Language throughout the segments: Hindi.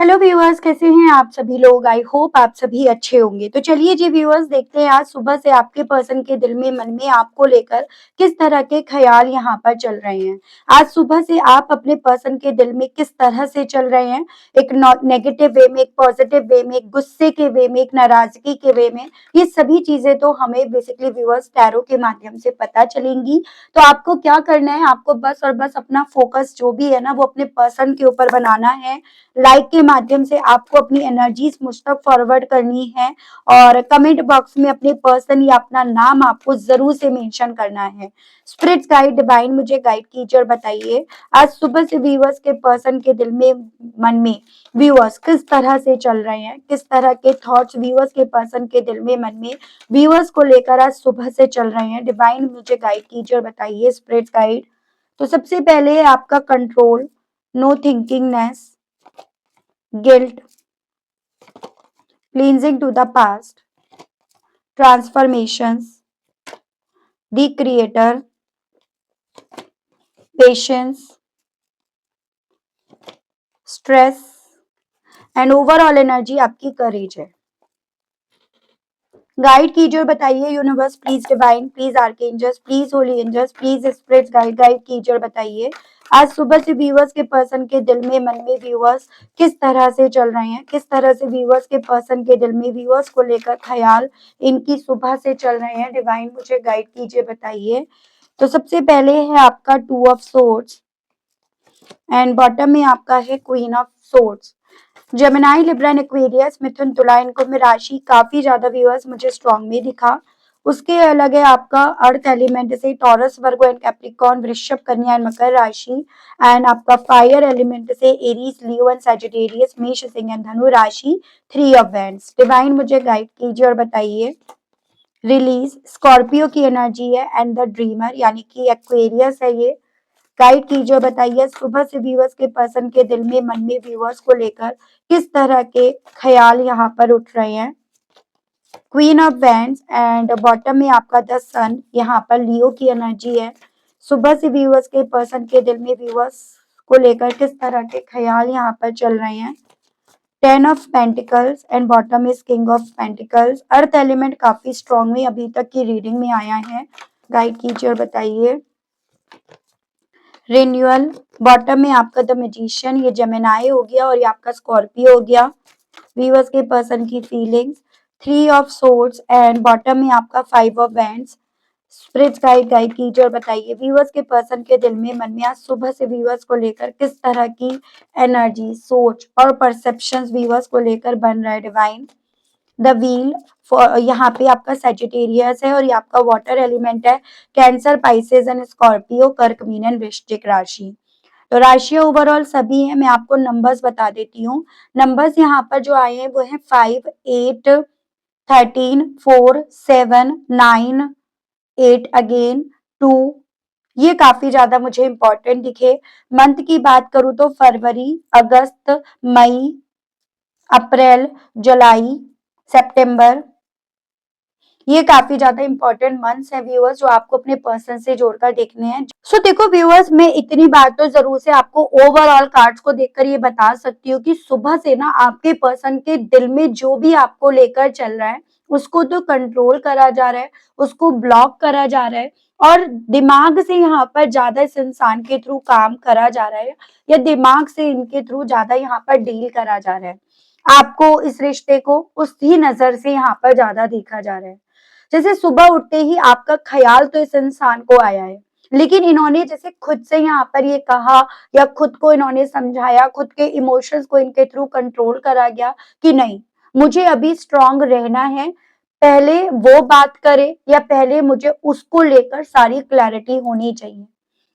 हेलो व्यूअर्स, कैसे हैं आप सभी लोग। आई होप आप सभी अच्छे होंगे। तो चलिए जी व्यूअर्स, देखते हैं आज सुबह से आपके पर्सन के दिल में मन में आपको लेकर किस तरह के ख्याल यहाँ पर चल रहे हैं। आज सुबह से आप अपने पर्सन के दिल में किस तरह से चल रहे हैं, एक नेगेटिव वे में, एक पॉजिटिव वे में, एक गुस्से के वे में, एक नाराजगी के वे में। ये सभी चीजें तो हमें बेसिकली व्यूअर्स टैरो के माध्यम से पता चलेंगी। तो आपको क्या करना है, आपको बस और बस अपना फोकस जो भी है ना वो अपने पर्सन के ऊपर बनाना है। लाइक के माध्यम से आपको अपनी एनर्जीज मुझ तक फॉरवर्ड करनी है और कमेंट बॉक्स में अपने पर्सन या अपना नाम आपको जरूर से मेंशन करना है। स्पिरिट गाइड डिवाइन मुझे गाइड कीजिए और बताइए आज सुबह से व्यूअर्स के पर्सन के दिल में मन में व्यूअर्स किस तरह से चल रहे हैं, किस तरह के थॉट्स व्यूअर्स के पर्सन के दिल में मन में व्यूअर्स को लेकर आज सुबह से चल रहे हैं। डिवाइन मुझे गाइड कीजिए और बताइए स्पिरिट गाइड। तो सबसे पहले है आपका control, no thinkingness, guilt, cleansing to the past, transformations, the creator, patience, stress and overall energy आपकी करेज है। गाइड कीजिए और बताइए universe please, divine please, archangels please, holy angels please, spirits guide guide कीजिए और बताइए आज सुबह से व्यूअर्स के पर्सन के दिल में मन में व्यूअर्स किस तरह से चल रहे हैं, किस तरह से व्यूअर्स के पर्सन के दिल में व्यूअर्स को लेकर ख्याल इनकी सुबह से चल रहे हैं। डिवाइन मुझे गाइड कीजिए, बताइए। तो सबसे पहले है आपका two of swords and bottom में आपका है queen of swords. Gemini, Libra, Aquarius, मिथुन, तुला, इनको में राशि काफी ज्यादा व्यूअर्स मुझे स्ट्रॉन्ग में दिखा। उसके अलग है आपका अर्थ एलिमेंट से टॉरस, वर्गो एंड कैप्रिकॉर्न, वृषभ, कन्या एंड मकर राशि। एंड आपका फायर एलिमेंट से एरीज, लियो एंड सजिटेरियस, मेष, सिंह एंड धनु राशि। Three of wands. डिवाइन मुझे गाइड कीजिए और बताइए रिलीज। स्कॉर्पियो की एनर्जी है एंड द ड्रीमर यानी कि एक्वेरियस है ये। गाइड कीजिए, बताइए सुबह से व्यूअर्स के पर्सन के दिल में मन में व्यूअर्स को लेकर किस तरह के ख्याल यहाँ पर उठ रहे हैं। Queen of wands and bottom में आपका द सन, यहाँ पर लियो की एनर्जी है। सुबह से व्यूअर्स के पर्सन के दिल में व्यूअर्स को लेकर किस तरह के ख्याल यहाँ पर चल रहे हैं। Ten of pentacles and bottom is king of pentacles. Earth element काफी स्ट्रॉन्ग में अभी तक की रीडिंग में आया है। गाइड कीजिए और बताइए रिन्यूअल। बॉटम में आपका द मैजिशियन, ये जेमिनाई हो गया और ये आपका स्कॉर्पियो हो गया। व्यूअर्स के पर्सन की feelings. Three of swords and bottom में आपका five of wands. Spirit guide guide कीजिए और बताइए व्यूअर्स के पर्सन के दिल में मन में आज सुबह से व्यूअर्स को लेकर किस तरह की एनर्जी, सोच और परसेप्शंस व्यूअर्स को लेकर बन रहा है। डिवाइन द व्हील, यहाँ पे आपका सेजिटेरियस है और ये आपका वाटर एलिमेंट है। कैंसर, पाइसेस एंड स्कॉर्पियो, कर्क, मीन एंड वृश्चिक राशि। तो राशियां ओवरऑल सभी हैं। मैं आपको नंबर्स बता देती हूँ। नंबर्स यहाँ पर जो आए हैं वो है 5, 8, 13, 4, 7, 9, 8 अगेन, 2। ये काफी ज्यादा मुझे इंपॉर्टेंट दिखे। मंथ की बात करूं तो फरवरी, अगस्त, मई, अप्रैल, जुलाई, सितंबर, ये काफी ज्यादा इंपॉर्टेंट मंथ्स है व्यूअर्स जो आपको अपने पर्सन से जोड़कर देखने हैं। सो देखो व्यूअर्स, मैं इतनी बात तो जरूर से आपको ओवरऑल कार्ड्स को देखकर ये बता सकती हूँ कि सुबह से ना आपके पर्सन के दिल में जो भी आपको लेकर चल रहा है उसको तो कंट्रोल करा जा रहा है, उसको ब्लॉक करा जा रहा है और दिमाग से यहाँ पर ज्यादा इस इंसान के थ्रू काम करा जा रहा है या दिमाग से इनके थ्रू ज्यादा यहाँ पर डील करा जा रहा है। आपको इस रिश्ते को उसी नजर से यहाँ पर ज्यादा देखा जा रहा है। जैसे सुबह उठते ही आपका ख्याल तो इस इंसान को आया है, लेकिन इन्होंने जैसे खुद से यहाँ पर ये कहा या खुद को इन्होंने समझाया, खुद के इमोशंस को इनके थ्रू कंट्रोल करा गया कि नहीं, मुझे अभी स्ट्रांग रहना है। पहले वो बात करे या पहले मुझे उसको लेकर सारी क्लैरिटी होनी चाहिए।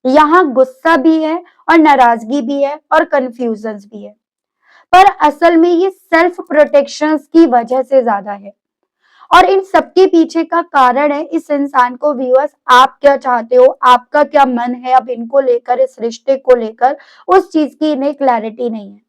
यहाँ गुस्सा भी है और नाराजगी भी है और कंफ्यूजन भी है, पर असल में ये सेल्फ प्रोटेक्शन की वजह से ज्यादा है। और इन सबके पीछे का कारण है इस इंसान को व्यूअर्स, आप क्या चाहते हो, आपका क्या मन है अब इनको लेकर, इस रिश्ते को लेकर, उस चीज की इन्हें क्लैरिटी नहीं है।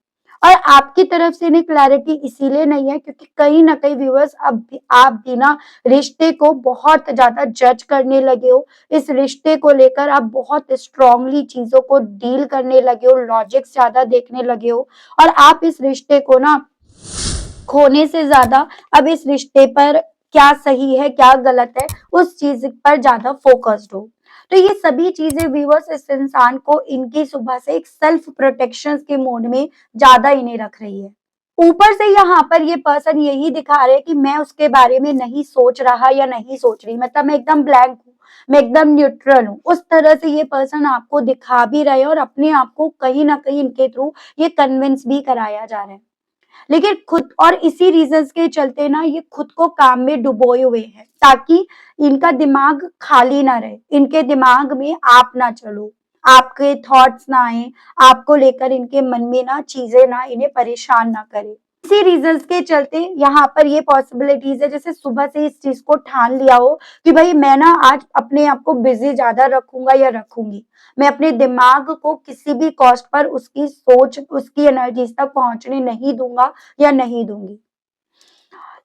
और आपकी तरफ से इन्हें क्लैरिटी इसीलिए नहीं है क्योंकि कहीं ना कहीं व्यूअर्स अब भी आप भी ना रिश्ते को बहुत ज्यादा जज करने लगे हो। इस रिश्ते को लेकर आप बहुत स्ट्रांगली चीजों को डील करने लगे हो, लॉजिक्स ज्यादा देखने लगे हो और आप इस रिश्ते को ना खोने से ज्यादा अब इस रिश्ते पर क्या सही है क्या गलत है उस चीज पर ज्यादा फोकस्ड हो। तो ये सभी चीजें व्यूअर्स इस इंसान को इनकी सुबह से एक सेल्फ प्रोटेक्शन के मोड में ज्यादा इन्हें रख रही है। ऊपर से यहाँ पर ये पर्सन यही दिखा रहे हैं कि मैं उसके बारे में नहीं सोच रहा या नहीं सोच रही, मतलब मैं एकदम ब्लैंक हूँ, मैं एकदम न्यूट्रल हूँ, उस तरह से ये पर्सन आपको दिखा भी रहे हैं और अपने आप को कहीं ना कहीं इनके थ्रू ये कन्विंस भी कराया जा रहा है। लेकिन खुद और इसी रीजंस के चलते ना ये खुद को काम में डुबोए हुए हैं ताकि इनका दिमाग खाली ना रहे, इनके दिमाग में आप ना चलो, आपके थॉट्स ना आए, आपको लेकर इनके मन में ना चीजें ना इन्हें परेशान ना करे। इसी रीजंस के चलते यहाँ पर ये पॉसिबिलिटीज है, जैसे सुबह से इस चीज को ठान लिया हो कि भाई मैं ना आज अपने आप को बिजी ज्यादा रखूंगा या रखूंगी, मैं अपने दिमाग को किसी भी कॉस्ट पर उसकी सोच उसकी एनर्जीज तक पहुंचने नहीं दूंगा या नहीं दूंगी।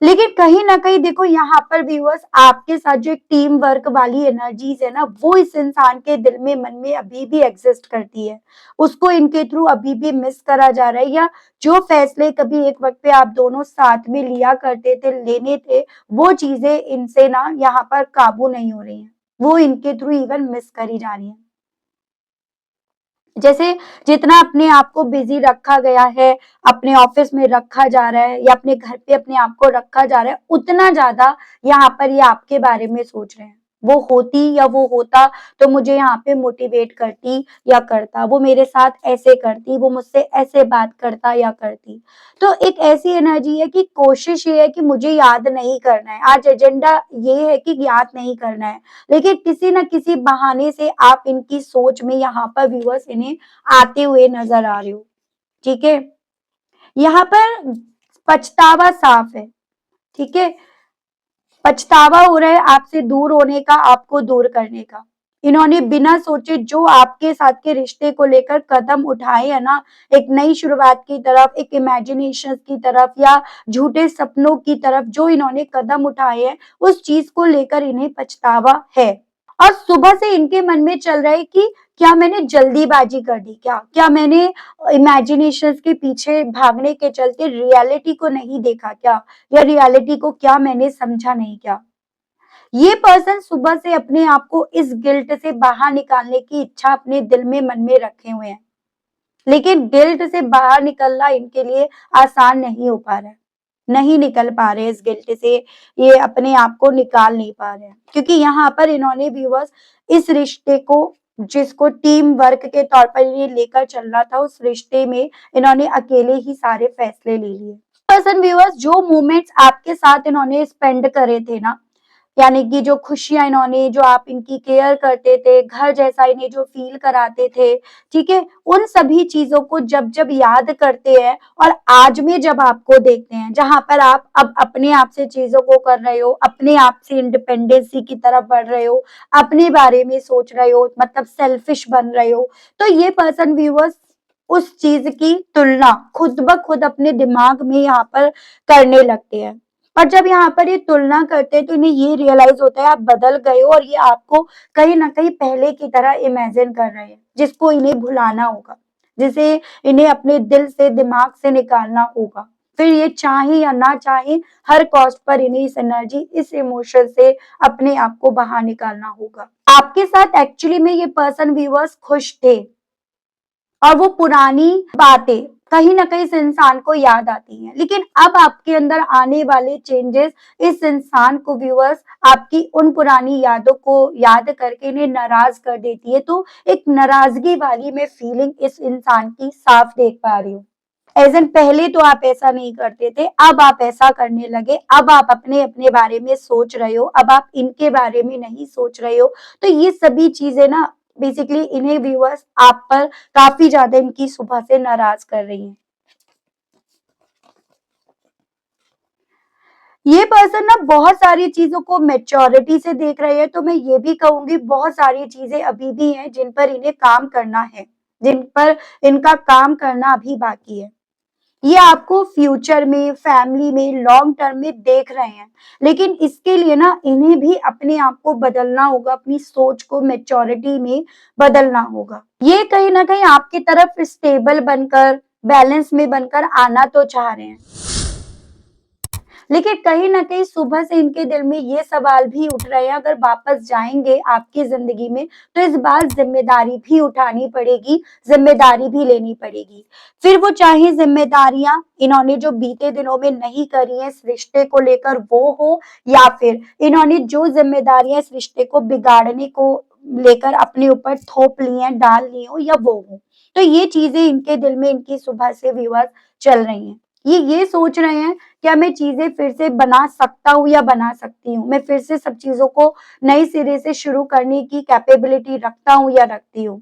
लेकिन कहीं ना कहीं देखो यहाँ पर व्यूअर्स आपके साथ जो एक टीम वर्क वाली एनर्जीज है ना वो इस इंसान के दिल में मन में अभी भी एग्जिस्ट करती है, उसको इनके थ्रू अभी भी मिस करा जा रहा है, या जो फैसले कभी एक वक्त पे आप दोनों साथ में लिया करते थे लेने थे वो चीजें इनसे ना यहाँ पर काबू नहीं हो रही हैं, वो इनके थ्रू इवन मिस करी जा रही है। जैसे जितना अपने आप को बिजी रखा गया है, अपने ऑफिस में रखा जा रहा है या अपने घर पे अपने आप को रखा जा रहा है, उतना ज्यादा यहाँ पर ये आपके बारे में सोच रहे हैं। वो होती या वो होता तो मुझे यहाँ पे मोटिवेट करती या करता, वो मेरे साथ ऐसे करती, वो मुझसे ऐसे बात करता या करती। तो एक ऐसी एनर्जी है कि कोशिश ये है कि मुझे याद नहीं करना है, आज एजेंडा ये है कि याद नहीं करना है, लेकिन किसी न किसी बहाने से आप इनकी सोच में यहाँ पर व्यूअर्स इन्हें आते हुए नजर आ रहे हो। ठीक है, यहाँ पर पछतावा साफ है। ठीक है, पछतावा हो रहा है आपसे दूर होने का, आपको दूर करने का। इन्होंने बिना सोचे जो आपके साथ के रिश्ते को लेकर कदम उठाए है ना, एक नई शुरुआत की तरफ, एक इमेजिनेशन की तरफ या झूठे सपनों की तरफ जो इन्होंने कदम उठाए हैं उस चीज को लेकर इन्हें पछतावा है। और सुबह से इनके मन में चल रहा है कि क्या मैंने जल्दीबाजी कर दी, क्या मैंने इमेजिनेशंस के पीछे भागने के चलते रियलिटी को नहीं देखा क्या, या रियलिटी को क्या मैंने समझा नहीं क्या। ये पर्सन सुबह से अपने आप को इस गिल्ट से बाहर निकालने की इच्छा अपने दिल में मन में रखे हुए हैं, लेकिन गिल्ट से बाहर निकलना इनके लिए आसान नहीं हो पा रहा है, नहीं निकल पा रहे इस गिल्ट से, ये अपने आप को निकाल नहीं पा रहे हैं क्योंकि यहाँ पर इन्होंने व्यूअर्स इस रिश्ते को जिसको टीम वर्क के तौर पर ये लेकर चलना था उस रिश्ते में इन्होंने अकेले ही सारे फैसले ले लिए। पर्सन व्यूअर्स जो मोमेंट्स आपके साथ इन्होंने स्पेंड करे थे ना, यानी कि जो खुशियां इन्होंने, जो आप इनकी केयर करते थे, घर जैसा इन्हें जो फील कराते थे, ठीक है, उन सभी चीजों को जब जब याद करते हैं और आज में जब आपको देखते हैं जहां पर आप अब अपने आप से चीजों को कर रहे हो, अपने आप से इंडिपेंडेंसी की तरफ बढ़ रहे हो, अपने बारे में सोच रहे हो, मतलब सेल्फिश बन रहे हो, तो ये पर्सन व्यूअर्स उस चीज की तुलना खुद ब खुद अपने दिमाग में यहाँ पर करने लगते हैं। पर जब यहाँ पर ये तुलना करते हैं तो इन्हें ये रियलाइज होता है आप बदल गए हो और ये आपको कहीं ना कहीं पहले की तरह इमेजिन कर रहे हैं, जिसको इन्हें भुलाना होगा, जिसे इन्हें अपने दिल से दिमाग से निकालना होगा। फिर ये चाहे या ना चाहे हर कॉस्ट पर इन्हें इस एनर्जी इस इमोशन से अपने आप को बाहर निकालना होगा। आपके साथ एक्चुअली में ये पर्सन व्यूअर्स खुश थे और वो पुरानी बातें कहीं ना कहीं इस इंसान को याद आती हैं, लेकिन अब आपके अंदर आने वाले चेंजेस इस इंसान को व्यूअर्स आपकी उन पुरानी यादों को याद करके इन्हें नाराज कर देती है। तो एक नाराजगी वाली मैं फीलिंग इस इंसान की साफ देख पा रही हूँ। एज एन पहले तो आप ऐसा नहीं करते थे, अब आप ऐसा करने लगे, अब आप अपने अपने बारे में सोच रहे हो, अब आप इनके बारे में नहीं सोच रहे हो। तो ये सभी चीजें ना बेसिकली इन्हें व्यूअर्स आप पर काफी ज्यादा इनकी सुबह से नाराज कर रही हैं। ये पर्सन ना बहुत सारी चीजों को मेच्योरिटी से देख रहे हैं, तो मैं ये भी कहूंगी बहुत सारी चीजें अभी भी हैं जिन पर इन्हें काम करना है, जिन पर इनका काम करना अभी बाकी है। ये आपको फ्यूचर में, फैमिली में, लॉन्ग टर्म में देख रहे हैं। लेकिन इसके लिए ना इन्हें भी अपने आप को बदलना होगा, अपनी सोच को मैच्योरिटी में बदलना होगा। ये कहीं ना कहीं आपकी तरफ स्टेबल बनकर, बैलेंस में बनकर आना तो चाह रहे हैं, लेकिन कहीं ना कहीं सुबह से इनके दिल में ये सवाल भी उठ रहे हैं, अगर वापस जाएंगे आपकी जिंदगी में तो इस बार जिम्मेदारी भी उठानी पड़ेगी, जिम्मेदारी भी लेनी पड़ेगी। फिर वो चाहे जिम्मेदारियां इन्होंने जो बीते दिनों में नहीं करी है इस रिश्ते को लेकर वो हो, या फिर इन्होंने जो जिम्मेदारियां इस रिश्ते को बिगाड़ने को लेकर अपने ऊपर थोप ली हैं, डाल ली हो, या वो हो। तो ये चीजें इनके दिल में इनकी सुबह से व्यूअर्स चल रही हैं। ये सोच रहे हैं क्या मैं चीजें फिर से बना सकता हूँ या बना सकती हूँ, मैं फिर से सब चीजों को नए सिरे से शुरू करने की कैपेबिलिटी रखता हूँ या रखती हूँ,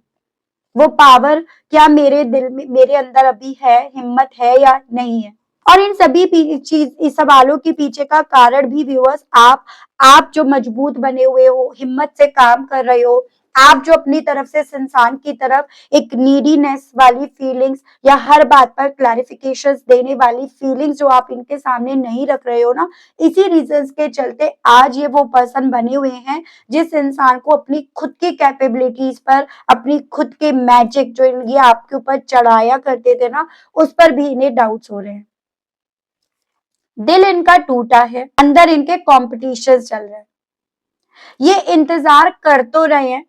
वो पावर क्या मेरे दिल में, मेरे अंदर अभी है, हिम्मत है या नहीं है। और इन सभी चीज, इस सवालों के पीछे का कारण भी व्यूअर्स आप जो मजबूत बने हुए हो, हिम्मत से काम कर रहे हो, आप जो अपनी तरफ से इस इंसान की तरफ एक नीडीनेस वाली फीलिंग्स या हर बात पर क्लैरिफिकेशंस देने वाली फीलिंग्स जो आप इनके सामने नहीं रख रहे हो ना, इसी रीजंस के चलते आज ये वो पर्सन बने हुए हैं जिस इंसान को अपनी खुद की कैपेबिलिटीज पर, अपनी खुद के मैजिक जो ये आपके ऊपर चढ़ाया करते थे ना, उस पर भी इन्हें डाउट्स हो रहे हैं। दिल इनका टूटा है, अंदर इनके कॉम्पिटिशन चल रहे हैं। ये इंतजार कर तो रहे हैं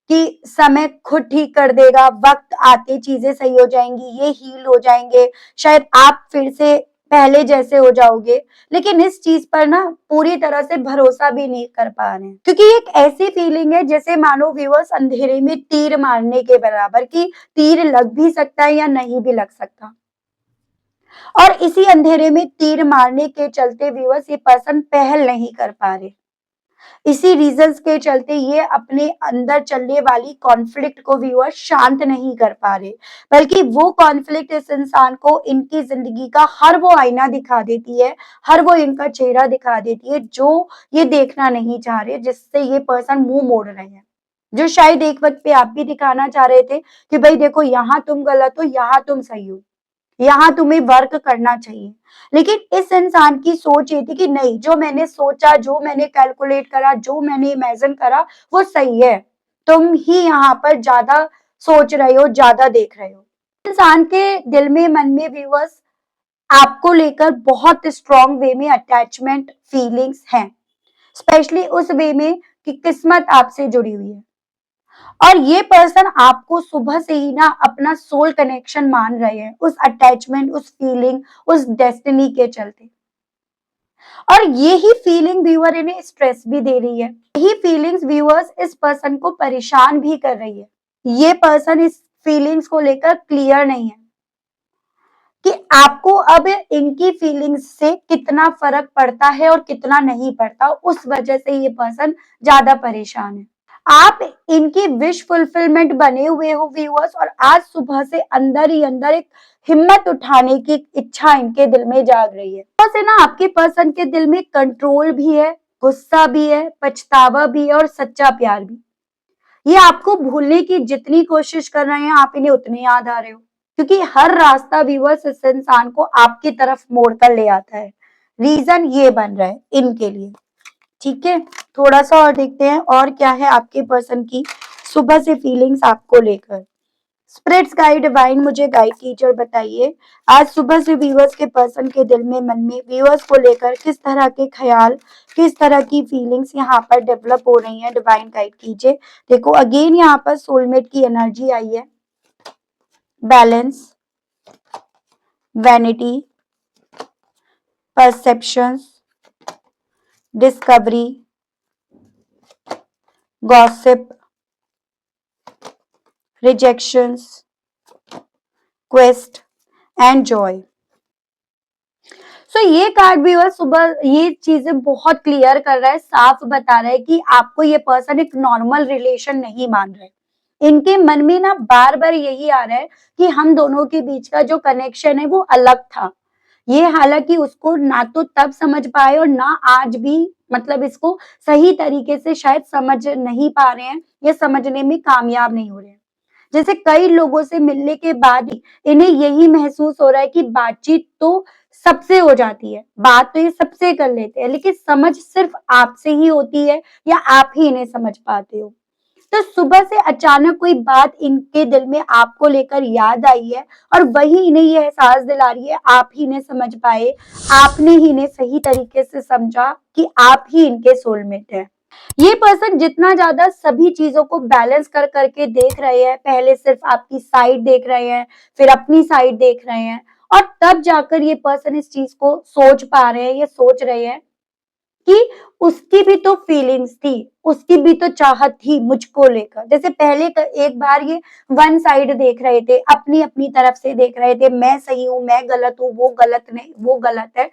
कि समय खुद ठीक कर देगा, वक्त आते चीजें सही हो जाएंगी, ये हील हो जाएंगे, शायद आप फिर से पहले जैसे हो जाओगे, लेकिन इस चीज पर ना पूरी तरह से भरोसा भी नहीं कर पा रहे हैं, क्योंकि एक ऐसी फीलिंग है जैसे मानो व्यूअर्स अंधेरे में तीर मारने के बराबर, कि तीर लग भी सकता है या नहीं भी लग सकता। और इसी अंधेरे में तीर मारने के चलते व्यूअर्स ये पर्सन पहल नहीं कर पा रहे, इसी रीजंस के चलते ये अपने अंदर चलने वाली कॉन्फ्लिक्ट को व्यूअर्स शांत नहीं कर पा रहे, बल्कि वो कॉन्फ्लिक्ट इस इंसान को इनकी जिंदगी का हर वो आईना दिखा देती है, हर वो इनका चेहरा दिखा देती है जो ये देखना नहीं चाह रहे, जिससे ये पर्सन मुंह मोड़ रहे हैं, जो शायद एक वक्त पे आप भी दिखाना चाह रहे थे कि भाई देखो यहाँ तुम गलत हो, यहाँ तुम सही हो, यहाँ तुम्हें वर्क करना चाहिए। लेकिन इस इंसान की सोच ये थी कि नहीं, जो मैंने सोचा, जो मैंने कैलकुलेट करा, जो मैंने इमेजिन करा वो सही है, तुम ही यहाँ पर ज्यादा सोच रहे हो, ज्यादा देख रहे हो। इंसान के दिल में, मन में व्यूअर्स आपको लेकर बहुत स्ट्रॉन्ग वे में अटैचमेंट फीलिंग्स हैं, स्पेशली उस वे में कि किस्मत आपसे जुड़ी हुई है, और ये पर्सन आपको सुबह से ही ना अपना सोल कनेक्शन मान रहे हैं, उस अटैचमेंट, उस फीलिंग, उस डेस्टिनी के चलते। और यही फीलिंग व्यूअर इन्हें स्ट्रेस भी दे रही है, यही फीलिंग्स व्यूअर्स इस पर्सन को परेशान भी कर रही है। ये पर्सन इस फीलिंग्स को लेकर क्लियर नहीं है कि आपको अब इनकी फीलिंग्स से कितना फर्क पड़ता है और कितना नहीं पड़ता, उस वजह से ये पर्सन ज्यादा परेशान है। आप इनकी विश फुलफिलमेंट बने हुए हो व्यूअर्स, और आज सुबह से अंदर ही अंदर एक हिम्मत उठाने की इच्छा इनके दिल में जाग रही है। तो से ना आपके पर्सन के दिल में कंट्रोल भी है, गुस्सा भी है, पछतावा भी है और सच्चा प्यार भी। ये आपको भूलने की जितनी कोशिश कर रहे हैं आप इन्हें उतने याद आ रहे हो, क्योंकि हर रास्ता व्यूअर्स इस इंसान को आपकी तरफ मोड़ कर ले आता है। रीजन ये बन रहा है इनके लिए। ठीक है, थोड़ा सा और देखते हैं और क्या है आपके पर्सन की सुबह से फीलिंग्स आपको लेकर। स्पिरिट्स गाइड डिवाइन मुझे गाइड कीजिए, बताइए आज सुबह से व्यूअर्स के पर्सन के दिल में, मन में व्यूअर्स को लेकर किस तरह के ख्याल, किस तरह की फीलिंग्स यहाँ पर डेवलप हो रही हैं, डिवाइन गाइड कीजिए। देखो अगेन यहाँ पर सोलमेट की एनर्जी आई है, balance, vanity, perceptions, discovery, gossip, rejections, quest and joy. So ये कार्ड भी सुबह ये चीजें बहुत क्लियर कर रहा है, साफ बता रहा है कि आपको ये पर्सन एक नॉर्मल रिलेशन नहीं मान रहे। इनके मन में ना बार बार यही आ रहा है कि हम दोनों के बीच का जो कनेक्शन है वो अलग था। ये हालांकि उसको ना तो तब समझ पाए और ना आज भी, मतलब इसको सही तरीके से शायद समझ नहीं पा रहे हैं या समझने में कामयाब नहीं हो रहे हैं। जैसे कई लोगों से मिलने के बाद ही इन्हें यही महसूस हो रहा है कि बातचीत तो सबसे हो जाती है, बात तो ये सबसे कर लेते हैं, लेकिन समझ सिर्फ आपसे ही होती है या आप ही इन्हें समझ पाते हो। तो सुबह से अचानक कोई बात इनके दिल में आपको लेकर याद आई है और वही इन्हें ये एहसास दिला रही है आप ही इन्हें समझ पाए, आपने ही इन्हें सही तरीके से समझा कि आप ही इनके सोलमेट है। ये पर्सन जितना ज्यादा सभी चीजों को बैलेंस कर करके देख रहे हैं, पहले सिर्फ आपकी साइड देख रहे हैं, फिर अपनी साइड देख रहे हैं, और तब जाकर ये पर्सन इस चीज को सोच पा रहे हैं, ये सोच रहे हैं कि उसकी भी तो फीलिंग्स थी, उसकी भी तो चाहत थी मुझको लेकर। जैसे पहले एक बार ये वन साइड देख रहे थे, अपनी अपनी तरफ से देख रहे थे, मैं सही हूँ, मैं गलत हूँ, वो गलत नहीं, वो गलत है।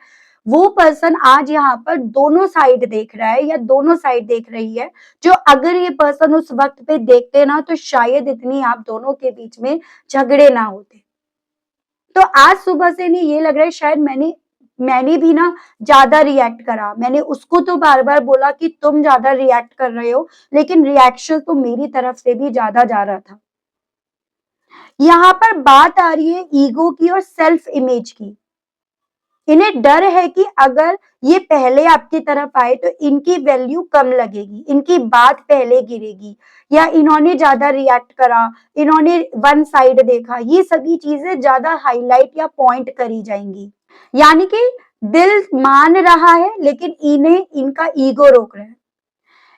वो पर्सन आज यहाँ पर दोनों साइड देख रहा है या दोनों साइड देख रही है, जो अगर ये पर्सन उस वक्त पे देखते ना तो शायद इतनी आप दोनों के बीच में झगड़े ना होते। तो आज सुबह से नहीं, ये लग रहा है शायद मैंने भी ना ज्यादा रिएक्ट करा, मैंने उसको तो बार बार बोला कि तुम ज्यादा रिएक्ट कर रहे हो, लेकिन रिएक्शन तो मेरी तरफ से भी ज्यादा जा रहा था। यहाँ पर बात आ रही है ईगो की और सेल्फ इमेज की। इन्हें डर है कि अगर ये पहले आपकी तरफ आए तो इनकी वैल्यू कम लगेगी, इनकी बात पहले गिरेगी, या इन्होंने ज्यादा रिएक्ट करा, इन्होंने वन साइड देखा, ये सभी चीजें ज्यादा हाईलाइट या पॉइंट करी जाएंगी। यानी कि दिल मान रहा है लेकिन इन्हें इनका ईगो रोक रहा है।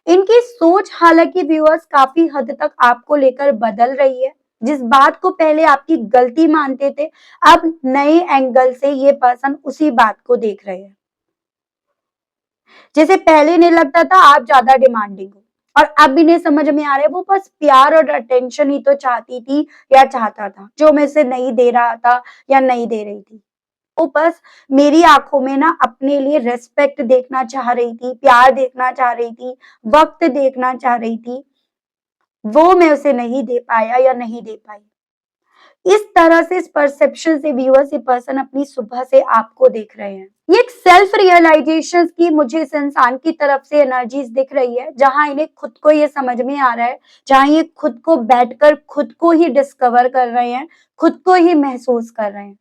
इनकी सोच हालांकि व्यूअर्स काफी हद तक आपको लेकर बदल रही है। जिस बात को पहले आपकी गलती मानते थे, अब नए एंगल से ये पर्सन उसी बात को देख रहे हैं। जैसे पहले इन्हें लगता था आप ज्यादा डिमांडिंग हो, और अब इन्हें समझ में आ रहा है वो बस प्यार और अटेंशन ही तो चाहती थी या चाहता था, जो मैं से नहीं दे रहा था या नहीं दे रही थी। वो बस मेरी आंखों में ना अपने लिए रिस्पेक्ट देखना चाह रही थी, प्यार देखना चाह रही थी, वक्त देखना चाह रही थी, वो मैं उसे नहीं दे पाया या नहीं दे पाई। इस तरह से, इस परसेप्शन से व्यूअर्स, ये पर्सन अपनी सुबह से आपको देख रहे हैं। ये एक सेल्फ रियलाइजेशन की मुझे इस इंसान की तरफ से एनर्जीज दिख रही है, जहां इन्हें खुद को ये समझ में आ रहा है, जहां ये खुद को बैठकर खुद को ही डिस्कवर कर रहे हैं, खुद को ही महसूस कर रहे हैं।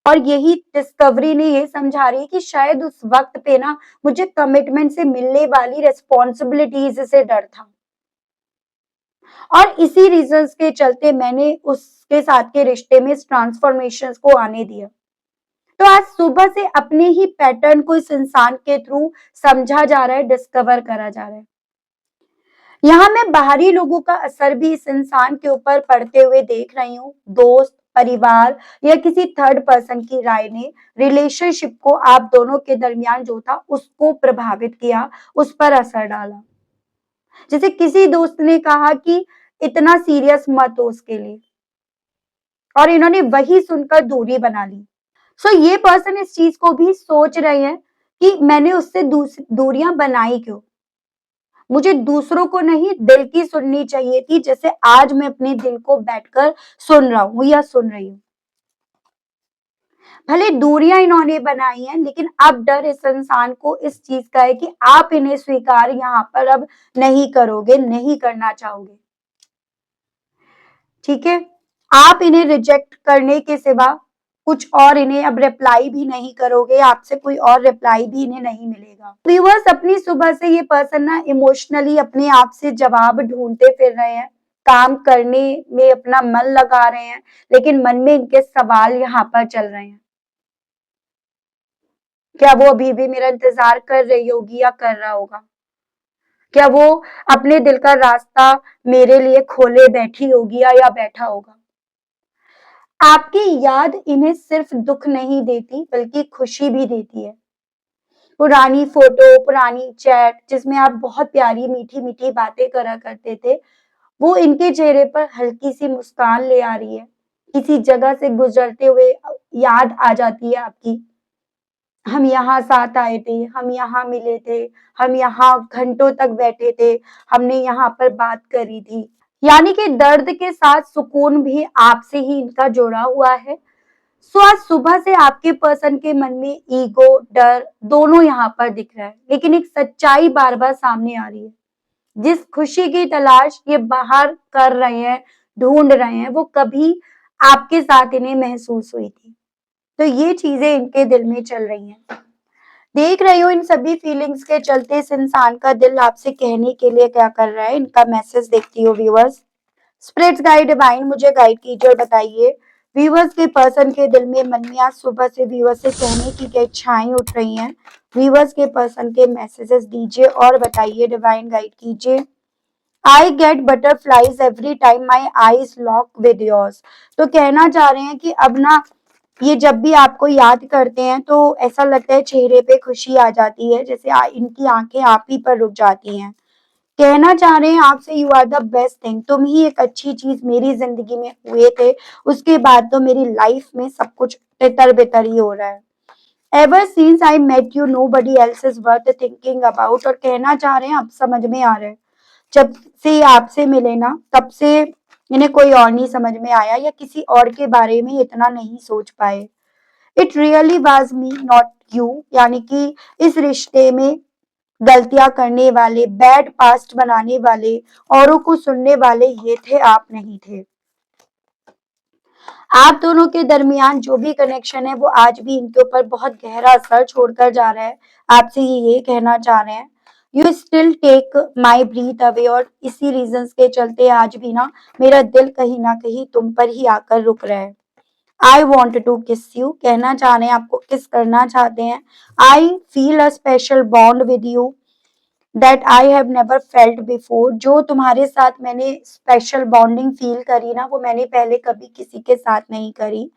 और यही डिस्कवरी ने ये समझा रही है कि शायद उस वक्त पे ना मुझे कमिटमेंट से मिलने वाली रिस्पॉन्सिबिलिटीज से डर था, और इसी रीजंस के चलते मैंने उसके साथ के रिश्ते में इस ट्रांसफॉर्मेशन को आने दिया। तो आज सुबह से अपने ही पैटर्न को इस इंसान के थ्रू समझा जा रहा है, डिस्कवर करा जा रहा है। यहाँ मैं बाहरी लोगों का असर भी इस इंसान के ऊपर पड़ते हुए देख रही हूँ। दोस्त, परिवार या किसी थर्ड पर्सन की राय ने रिलेशनशिप को आप दोनों के दरमियान जो था उसको प्रभावित किया, उस पर असर डाला। जैसे किसी दोस्त ने कहा कि इतना सीरियस मत हो उसके लिए, और इन्होंने वही सुनकर दूरी बना ली। सो ये पर्सन इस चीज को भी सोच रहे हैं कि मैंने उससे दूरियां बनाई क्यों, मुझे दूसरों को नहीं दिल की सुननी चाहिए थी, जैसे आज मैं अपने दिल को बैठकर सुन रहा हूँ या सुन रही हूँ। भले दूरियां इन्होंने बनाई हैं, लेकिन अब डर इस इंसान को इस चीज का है कि आप इन्हें स्वीकार यहाँ पर अब नहीं करोगे, नहीं करना चाहोगे। ठीक है, आप इन्हें रिजेक्ट करने के सिवा कुछ और इन्हें अब रिप्लाई भी नहीं करोगे, आपसे कोई और रिप्लाई भी इन्हें नहीं मिलेगा। व्यूअर्स, अपनी सुबह से ये पर्सन ना इमोशनली अपने आप से जवाब ढूंढते फिर रहे हैं, काम करने में अपना मन लगा रहे हैं, लेकिन मन में इनके सवाल यहाँ पर चल रहे हैं। क्या वो अभी भी मेरा इंतजार कर रही होगी या कर रहा होगा? क्या वो अपने दिल का रास्ता मेरे लिए खोले बैठी होगी या बैठा होगा? आपकी याद इन्हें सिर्फ दुख नहीं देती बल्कि खुशी भी देती है। पुरानी फोटो, पुरानी चैट जिसमें आप बहुत प्यारी मीठी मीठी बातें करा करते थे, वो इनके चेहरे पर हल्की सी मुस्कान ले आ रही है। किसी जगह से गुजरते हुए याद आ जाती है आपकी, हम यहाँ साथ आए थे, हम यहाँ मिले थे, हम यहाँ घंटों तक बैठे थे, हमने यहाँ पर बात करी थी। यानी कि दर्द के साथ सुकून भी आपसे ही इनका जुड़ा हुआ है। सो आज सुबह से आपके पर्सन के मन में ईगो, डर दोनों यहाँ पर दिख रहा है, लेकिन एक सच्चाई बार बार सामने आ रही है। जिस खुशी की तलाश ये बाहर कर रहे हैं, ढूंढ रहे हैं वो कभी आपके साथ इन्हें महसूस हुई थी। तो ये चीजें इनके दिल में चल रही हैं। देख रही हूँ इन सभी फीलिंग्स के चलते इस इंसान का दिल आपसे कहने के लिए क्या कर रहा है, इनका मैसेज देखती हूँ व्यूअर्स। स्पिरिट्स गाइड डिवाइन मुझे गाइड कीजिए और बताइए व्यूअर्स के पर्सन के दिल में मन में आज सुबह से व्यूअर्स से कहने की क्या इच्छाएं उठ रही हैं। व्यूअर्स के पर्सन के मैसेजेस दीजिए और बताइए, डिवाइन गाइड कीजिए। I get butterflies every time my eyes lock with yours. तो कहना चाह रहे हैं कि अब ना ये जब भी आपको याद करते हैं तो ऐसा लगता है चेहरे पे खुशी आ जाती है, जैसे इनकी आंखें आप ही पर रुक जाती हैं। कहना चाह रहे हैं आपसे, you are the best thing, तुम ही एक अच्छी चीज मेरी जिंदगी में हुए थे, उसके बाद तो मेरी लाइफ में सब कुछ तितर बितर ही हो रहा है। Ever since I met you nobody else is worth thinking about. और कहना चाह रहे हैं अब समझ में आ रहा है, जब से ये आपसे मिले ना तब से इन्हें कोई और नहीं समझ में आया या किसी और के बारे में इतना नहीं सोच पाए। It really was me not you, यानी कि इस रिश्ते में गलतियां करने वाले, बैड पास्ट बनाने वाले, औरों को सुनने वाले ये थे, आप नहीं थे। आप दोनों के दरमियान जो भी कनेक्शन है वो आज भी इनके ऊपर बहुत गहरा असर छोड़कर जा रहा है। आपसे ये कहना चाह रहे हैं, you still take my breath away. और इसी रीजंस के चलते आज भी ना मेरा दिल कहीं ना कहीं तुम पर ही आकर रुक रहा है। आई वॉन्ट टू किस यू, कहना चाह रहे हैं आपको किस करना चाहते हैं। I feel a special bond with you that I have never felt before. जो तुम्हारे साथ मैंने स्पेशल बॉन्डिंग फील करी ना वो मैंने पहले कभी किसी के साथ नहीं करी।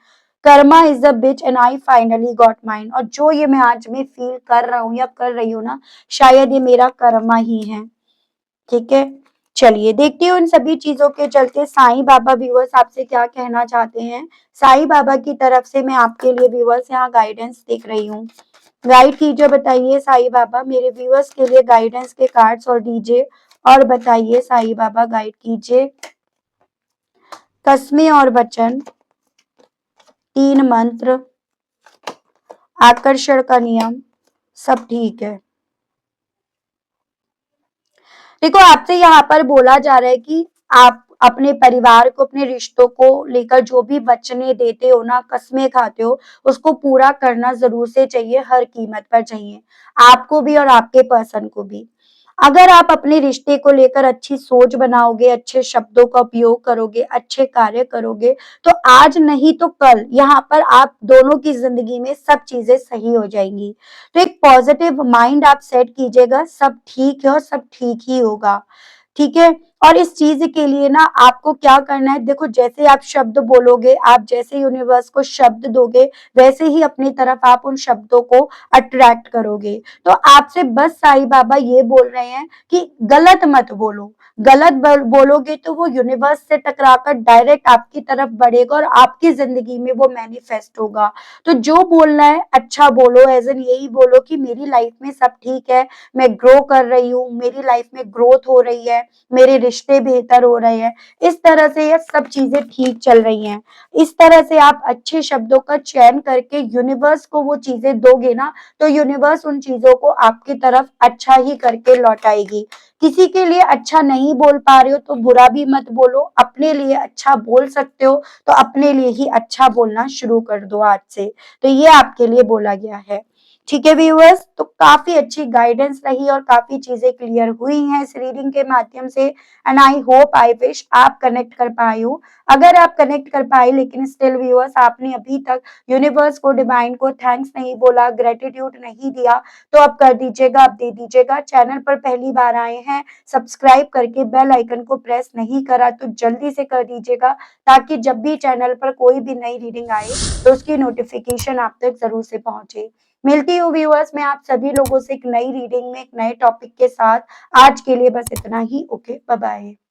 Karma is a beach and I finally got mine. और जो ये मैं आज में फील कर रहा हूँ या कर रही हूँ ना, शायद ये मेरा कर्मा ही है। ठीक है, चलिए देखती हूँ इन सभी चीजों के चलते साईं बाबा व्यूअर्स आपसे क्या कहना चाहते हैं। साईं बाबा की तरफ से मैं आपके लिए व्यूअर्स यहाँ गाइडेंस देख रही हूँ। गाइड कीजिए, बताइए साईं बाबा मेरे व्यूअर्स के लिए गाइडेंस के कार्ड्स और दीजिए और बताइए साईं बाबा गाइड कीजिए। कस्में और वचन, 3 मंत्र, आकर्षण का नियम, सब ठीक है। देखो आपसे यहाँ पर बोला जा रहा है कि आप अपने परिवार को, अपने रिश्तों को लेकर जो भी वचने देते हो ना, कस्में खाते हो, उसको पूरा करना जरूर से चाहिए, हर कीमत पर चाहिए, आपको भी और आपके पर्सन को भी। अगर आप अपने रिश्ते को लेकर अच्छी सोच बनाओगे, अच्छे शब्दों का उपयोग करोगे, अच्छे कार्य करोगे, तो आज नहीं तो कल यहाँ पर आप दोनों की जिंदगी में सब चीजें सही हो जाएंगी। तो एक पॉजिटिव माइंड आप सेट कीजिएगा, सब ठीक है और सब ठीक ही होगा। ठीक है, और इस चीज के लिए ना आपको क्या करना है, देखो जैसे आप शब्द बोलोगे, आप जैसे यूनिवर्स को शब्द दोगे, वैसे ही अपनी तरफ आप उन शब्दों को अट्रैक्ट करोगे। तो आपसे बस साईं बाबा ये बोल रहे हैं कि गलत मत बोलो। गलत बोलोगे तो वो यूनिवर्स से टकराकर डायरेक्ट आपकी तरफ बढ़ेगा और आपकी जिंदगी में वो मैनिफेस्ट होगा। तो जो बोलना है अच्छा बोलो, एज एन यही बोलो कि मेरी लाइफ में सब ठीक है, मैं ग्रो कर रही हूँ, मेरी लाइफ में ग्रोथ हो रही है, मेरे रिश्ते बेहतर हो रहे हैं, इस तरह से ये सब चीजें ठीक चल रही हैं। इस तरह से आप अच्छे शब्दों का चयन करके यूनिवर्स को वो चीजें दोगे ना, तो यूनिवर्स उन चीजों को आपकी तरफ अच्छा ही करके लौटाएगी। किसी के लिए अच्छा नहीं बोल पा रहे हो तो बुरा भी मत बोलो, अपने लिए अच्छा बोल सकते हो तो अपने लिए ही अच्छा बोलना शुरू कर दो आज से। तो ये आपके लिए बोला गया है। ठीक है व्यूअर्स, तो काफी अच्छी गाइडेंस रही और काफी चीजें क्लियर हुई हैं इस रीडिंग के माध्यम से, and I hope, I wish आप कनेक्ट कर पाए हो। अगर आप कनेक्ट कर पाए लेकिन स्टिल व्यूअर्स आपने अभी तक यूनिवर्स को, डिवाइन को थैंक्स नहीं बोला, ग्रेटिट्यूड नहीं दिया, तो अब कर दीजिएगा, अब दे दीजिएगा। चैनल पर पहली बार आए हैं, सब्सक्राइब करके बेल आइकन को प्रेस नहीं करा तो जल्दी से कर दीजिएगा, ताकि जब भी चैनल पर कोई भी नई रीडिंग आए तो उसकी नोटिफिकेशन आप तक जरूर से पहुंचे। मिलती हूँ व्यूअर्स मैं आप सभी लोगों से एक नई रीडिंग में एक नए टॉपिक के साथ। आज के लिए बस इतना ही। Okay, bye bye.